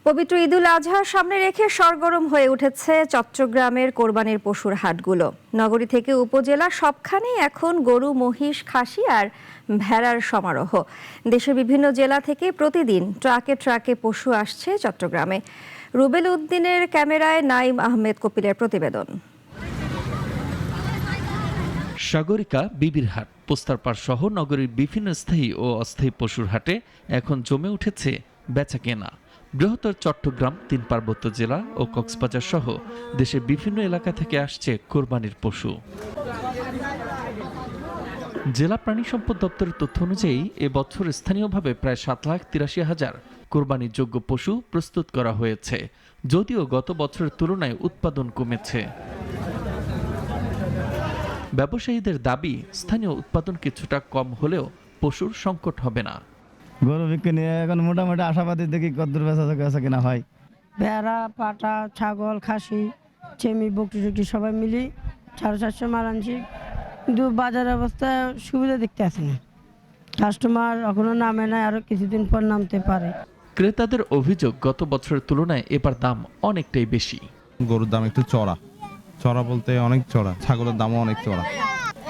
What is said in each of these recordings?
পবিত্র ঈদুল আজহার সামনে রেখে সরগরম হয়ে উঠেছে চট্টগ্রামের কোরবানির পশুর হাটগুলো। নগরী থেকে উপজেলা সবখানেই এখন গরু, মহিষ, খাসি আর ভেড়ার সমারোহ। দেশের বিভিন্ন জেলা থেকে প্রতিদিন ট্রাকে ট্রাকে পশু আসছে চট্টগ্রামে। রুবেল উদ্দিনের ক্যামেরায় নাইম আহমেদ কপিলের প্রতিবেদন। সাগরিকা বিবির হাট, পোস্তারপাড় সহ নগরীর বিভিন্ন স্থায়ী ও অস্থায়ী পশুর হাটে এখন জমে উঠেছে বেচা কেনা। বৃহত্তর চট্টগ্রাম, 3 পার্বত্য জেলা ও কক্সবাজার সহ দেশের বিভিন্ন এলাকা থেকে আসছে কোরবানির পশু। জেলা প্রাণী সম্পদ দপ্তরের তথ্য অনুযায়ী এবছর স্থানীয়ভাবে প্রায় 7,83,000 কোরবানির যোগ্য পশু প্রস্তুত করা হয়েছে, যদিও গত বছরের তুলনায় উৎপাদন কমেছে। ব্যবসায়ীদের দাবি, স্থানীয় উৎপাদন কিছুটা কম হলেও পশুর সংকট হবে না। গরু বিক্রি নিয়ে এখন মোটামুটি আশাবাদী, দেখি কদ্দূর বেচা কেনা হয়। ভেড়া, পাটা, ছাগল, খাসি, চেমি, বকরি সবাই মিলি 450 মাল আনছি, কিন্তু বাজার অবস্থা সুবিধা দেখতে আসে না। কাস্টমার এখনো নামে না, আরো কিছুদিন পর নামতে পারে। ক্রেতাদের অভিযোগ, গত বছরের তুলনায় এবার দাম অনেকটাই বেশি। গরুর দাম একটু চড়া বলতে অনেক চড়া, ছাগলের দামও অনেক চড়া,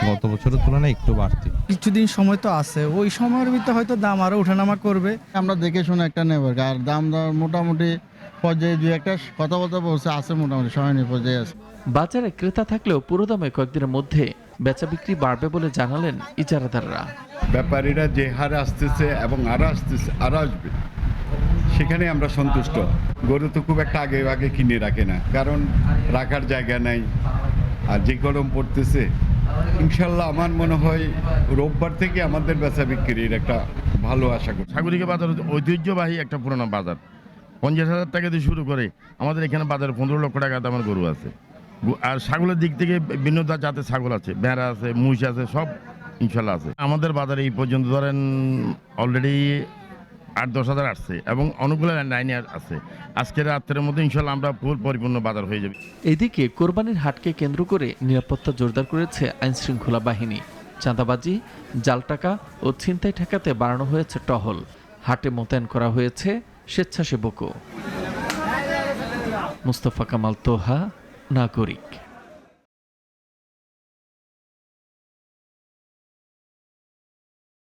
গত বছরের তুলনায় একটু বাড়তি। কিছুদিন সময় তো আছে, ওই সময়ের ভিতরে হয়তো দাম আরো ওঠানামা করবে। আমরা দেখে শুনে একটা নেব, আর দাম মোটামুটি পর্যায়ে যে একটা কথাবার্তা বলছে আছে, মোটামুটি সহায়নী পর্যায়ে আছে। বাজারে ক্রেতা থাকলেও পুরো দামে কয়েকদিনের মধ্যে বেচা বিক্রি বাড়বে বলে জানালেন ইজারাদাররা। ব্যাপারীরা যে হারে আসতেছে এবং আরো আসবে, সেখানে আমরা সন্তুষ্ট। গরু তো খুব একটা আগে কিনে রাখে না, কারণ রাখার জায়গা নাই, আর যে গরম পড়তেছে। ইনশাল্লাহ আমার মনে হয় রোববার থেকে আমাদের বেচা বিক্রির একটা ভালো আশা করি। সাগরিকা বাজার ঐতিহ্যবাহী একটা পুরোনো বাজার। 50,000 টাকা দিয়ে শুরু করে আমাদের এখানে বাজারে 15 লক্ষ টাকা দামের গরু আছে। আর ছাগলের দিক থেকে বিভিন্ন জাতের ছাগল আছে, ভেড়া আছে, মহিষ আছে, সব ইনশাল্লাহ আছে। আমাদের বাজারে এই পর্যন্ত ধরেন অলরেডি 8-10 হাজার আসছে এবং অনেকগুলো লাইনে আছে। আজকের রাত্রের মধ্যে ইনশাল্লাহ আমরা ফুল পরিপূর্ণ বাজার হয়ে যাবে। এদিকে কোরবানির হাটকে কেন্দ্র করে নিরাপত্তা জোরদার করেছে আইনশৃঙ্খলা বাহিনী। চাঁদাবাজি, জাল টাকা ও ছিনতাই ঠেকাতে বাড়ানো হয়েছে টহল। হাটে মোতায়েন করা হয়েছে স্বেচ্ছাসেবকও। মুস্তফা কামাল তোহা, নাগরিক।